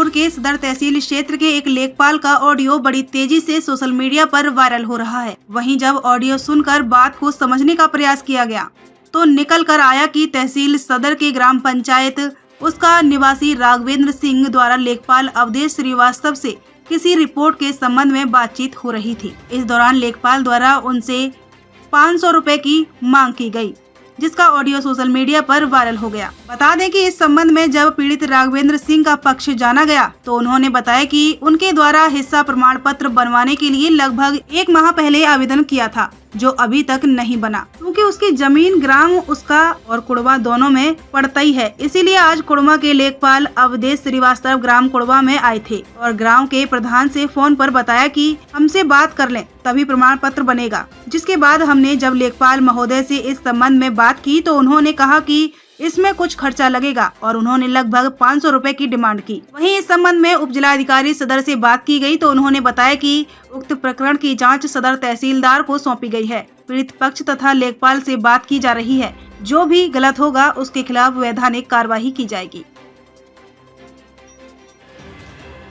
जौनपुर के सदर तहसील क्षेत्र के एक लेखपाल का ऑडियो बड़ी तेजी से सोशल मीडिया पर वायरल हो रहा है। वहीं जब ऑडियो सुनकर बात को समझने का प्रयास किया गया तो निकल कर आया कि तहसील सदर के ग्राम पंचायत उसका निवासी राघवेंद्र सिंह द्वारा लेखपाल अवधेश श्रीवास्तव से किसी रिपोर्ट के संबंध में बातचीत हो रही थी। इस दौरान लेखपाल द्वारा उनसे 500 रुपए की मांग की गई, जिसका ऑडियो सोशल मीडिया पर वायरल हो गया। बता दें कि इस संबंध में जब पीड़ित राघवेंद्र सिंह का पक्ष जाना गया तो उन्होंने बताया कि उनके द्वारा हिस्सा प्रमाण पत्र बनवाने के लिए लगभग 1 माह पहले आवेदन किया था, जो अभी तक नहीं बना क्योंकि उसकी जमीन ग्राम उसका और कुड़वा दोनों में पड़ता ही है। इसीलिए आज कुड़वा के लेखपाल अवधेश श्रीवास्तव ग्राम कुड़वा में आए थे और ग्राम के प्रधान से फोन पर बताया कि हमसे बात कर लें तभी प्रमाण पत्र बनेगा। जिसके बाद हमने जब लेखपाल महोदय से इस संबंध में बात की तो उन्होंने कहा कि इसमें कुछ खर्चा लगेगा और उन्होंने लगभग 500 रुपए की डिमांड की। वहीं इस संबंध में उप जिलाधिकारी सदर से बात की गई तो उन्होंने बताया कि उक्त प्रकरण की जांच सदर तहसीलदार को सौंपी गई है। पीड़ित पक्ष तथा लेखपाल से बात की जा रही है, जो भी गलत होगा उसके खिलाफ वैधानिक कार्रवाई की जाएगी।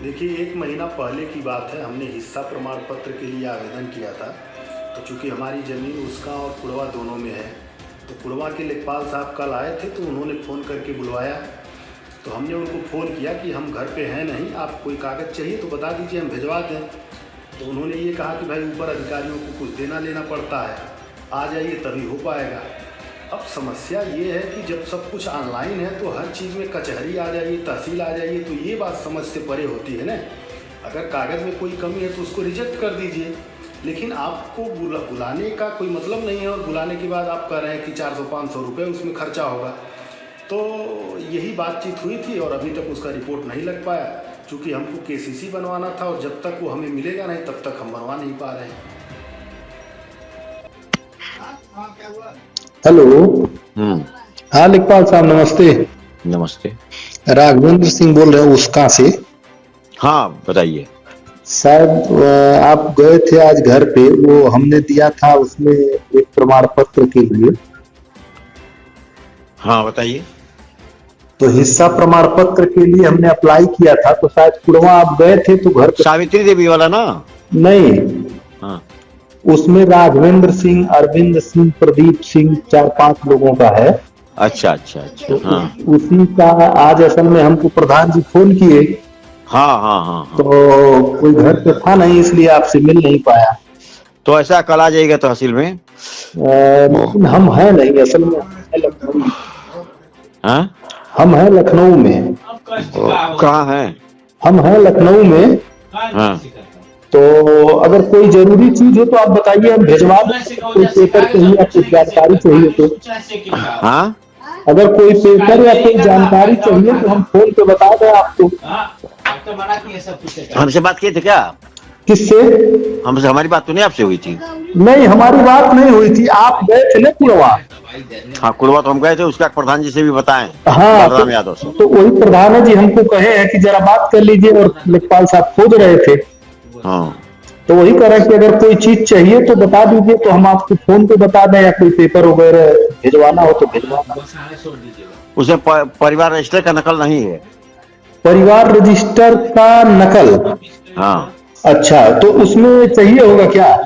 देखिए, 1 महीना पहले की बात है, हमने हिस्सा प्रमाण पत्र के लिए आवेदन किया था। तो चूँकि हमारी ज़मीन उसका और कुड़वा दोनों में है, तो कुड़वा के लेखपाल साहब कल आए थे तो उन्होंने फ़ोन करके बुलवाया। तो हमने उनको फ़ोन किया कि हम घर पे हैं नहीं, आप कोई कागज़ चाहिए तो बता दीजिए, हम भिजवा दें। तो उन्होंने ये कहा कि भाई ऊपर अधिकारियों को कुछ देना लेना पड़ता है, आ जाइए तभी हो पाएगा। अब समस्या ये है कि जब सब कुछ ऑनलाइन है तो हर चीज़ में कचहरी आ जाइए, तहसील आ जाइए, तो ये बात समझ से परे होती है ना। अगर कागज़ में कोई कमी है तो उसको रिजेक्ट कर दीजिए, लेकिन आपको बुलाने का कोई मतलब नहीं है और बुलाने के बाद आप कह रहे हैं कि 400-500 रुपये उसमें खर्चा होगा। तो यही बातचीत हुई थी और अभी तक उसका रिपोर्ट नहीं लग पाया, क्योंकि हमको केसीसी बनवाना था और जब तक वो हमें मिलेगा नहीं तब तक हम बनवा नहीं पा रहे हैं। हेलो। हाँ लेखपाल साहब नमस्ते। नमस्ते। राघवेंद्र सिंह बोल रहे हैं उसका से। हाँ बताइए। शायद आप गए थे आज घर पे, वो हमने दिया था उसमें एक प्रमाण पत्र के लिए। हाँ बताइए। तो हिस्सा प्रमाण पत्र के लिए हमने अप्लाई किया था, तो शायद कुड़वा आप गए थे तो घर पे। सावित्री देवी वाला ना? नहीं। हाँ। उसमें राघवेंद्र सिंह, अरविंद सिंह, प्रदीप सिंह 4-5 लोगों का है। अच्छा अच्छा अच्छा। तो हाँ। उसी का आज असल में हमको प्रधान जी फोन किए। हाँ हाँ हाँ हाँ। तो कोई घर पे था नहीं, इसलिए आपसे मिल नहीं पाया। तो ऐसा कल आ जाएगा तहसील में? लेकिन हम हैं नहीं, असल में लखनऊ। हाँ? हम हैं लखनऊ में। कहाँ हैं? हम हैं लखनऊ में। हाँ। तो अगर कोई जरूरी चीज हो तो आप बताइए, हम भिजवा दें। कोई पेपर चाहिए या कुछ जानकारी चाहिए तो। हाँ? अगर कोई पेपर या कोई जानकारी चाहिए तो हम फोन पे बता दें आपको। हमसे बात किए थे क्या? किससे? हमसे हमारी बात तो नहीं आपसे हुई थी। नहीं, हमारी बात नहीं हुई थी। आप गए थे ना कुड़वा? हाँ कुड़वा तो हम गए थे, उसका प्रधान जी से भी बताएं। हाँ बलराम यादव से। तो वही प्रधान जी हमको कहे हैं कि जरा बात कर लीजिए, और लेखपाल साहब खोज रहे थे। हाँ। तो वही कह रहे हैं कि अगर कोई चीज चाहिए तो बता दीजिए, तो हम आपको फोन पे बता दें, या कोई पेपर वगैरह भिजवाना हो तो भिजवाना। उसे परिवार रजिस्टर का नकल नहीं है? परिवार रजिस्टर का नकल? हाँ। अच्छा, तो उसमें चाहिए होगा क्या?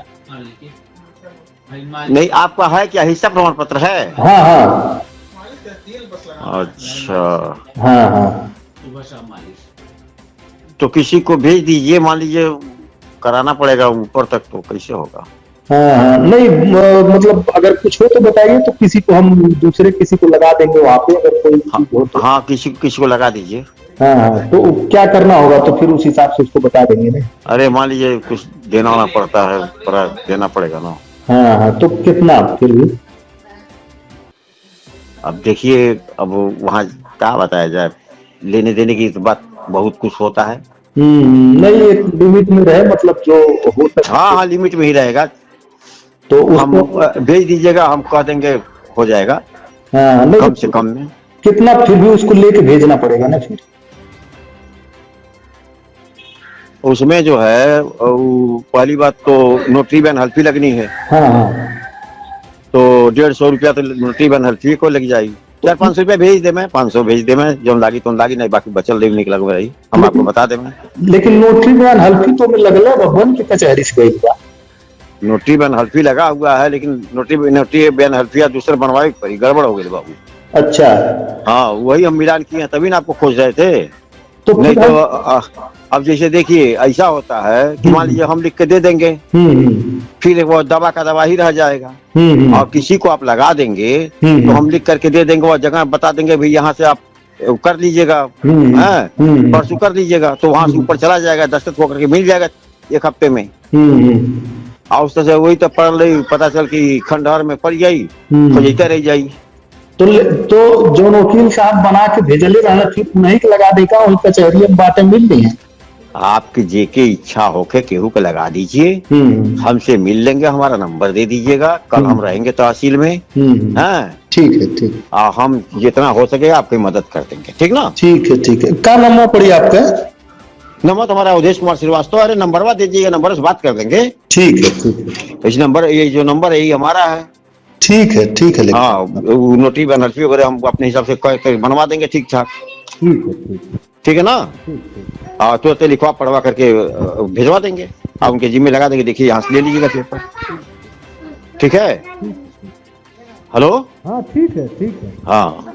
नहीं, आपका है क्या? हिस्सा प्रमाण पत्र है? हाँ हाँ। अच्छा। हाँ हाँ। तो किसी को भेज दीजिए, मान लीजिए कराना पड़ेगा ऊपर तक, तो कैसे होगा? हाँ हाँ। नहीं मतलब अगर कुछ हो तो बताइए, तो किसी को हम दूसरे किसी को लगा देंगे वहाँ पे, अगर कोई चीज हो तो। हाँ किसी को लगा दीजिए। हाँ हाँ। तो क्या करना होगा, तो फिर उस हिसाब से उसको बता देंगे ना। अरे मान लीजिए कुछ देना होना पड़ता है, देना पड़ेगा ना। हाँ हाँ। तो कितना फिर भी? अब देखिए, अब वहाँ क्या बताया जाए, लेने देने की तो बात बहुत कुछ होता है। नहीं, एक लिमिट में रहे, मतलब जो हो सकता। हाँ हाँ, लिमिट में ही रहेगा। तो हम भेज दीजिएगा, हम कह देंगे हो जाएगा। हाँ, कम से कम में कितना फिर भी उसको लेके भेजना पड़ेगा ना फिर? उसमें जो है पहली बात तो नोटरी बैन हल्फी लगनी है। हाँ हाँ। तो 150 रुपया तो नोटरी बैन हल्फी को लग जाएगी। 400-500 रुपया भेज दे, मैं 500 भेज दे, मैं जो लागी तो लागी, नहीं बाकी बचल दे निकला रही, हम आपको बता दे। मैं लेकिन नोटरी बयान हल्फी तो में लगला बन के कचहरी से गई बा। नोटरी बयान हल्फी लगा हुआ है, लेकिन नोटरी बयान हल्फिया दूसरे बनवाए पड़ी, गड़बड़ हो गई बाबू। अच्छा, हाँ वही हम मिलान किए हैं, तभी ना आपको खोज रहे थे। तो नहीं फिर तो अब जैसे देखिए ऐसा होता है कि मान लीजिए हम लिख के दे देंगे, फिर वो दवा का दवा ही रह जाएगा, और किसी को आप लगा देंगे तो हम लिख करके दे देंगे, वो जगह बता देंगे भाई यहाँ से आप कर लीजिएगा, परसों कर लीजिएगा, तो वहां से ऊपर चला जाएगा, दस्तखत होकर के मिल जाएगा 1 हफ्ते में। और उस तरह से वही तो पढ़ ली, पता चल कि खंडहर में पड़ गई, खोजते रह जाई। तो जो वकील साहब बना के भेजले रहना, फिर उन्हीं के लगा देगा, वही कचहरी में बातें मिल रही है। आपकी जेके इच्छा होके केहू को लगा दीजिए, हमसे मिल लेंगे, हमारा नंबर दे दीजिएगा, कल हम रहेंगे तहसील में। ठीक है, ठीक। हम जितना हो सके आपकी मदद कर देंगे, ठीक ना? ठीक है, ठीक है। क्या नंबर पड़ी आपका? नंबर तुम्हारा उदेश कुमार श्रीवास्तव। अरे नंबर दे दीजिएगा, नंबर से बात कर देंगे। ठीक है, ठीक है। इस नंबर, ये जो नंबर है यही हमारा है। ठीक है, ठीक है। हाँ, नोटरी बनर्फी वगैरह हम अपने हिसाब से बनवा देंगे ठीक ठाक। ठीक है ना? हाँ, तो लिखवा पढ़वा करके भिजवा देंगे, आप उनके जिम्मे लगा देंगे, देखिए यहाँ से ले लीजिएगा पेपर। ठीक है? हेलो? हाँ, ठीक है, ठीक है। हाँ।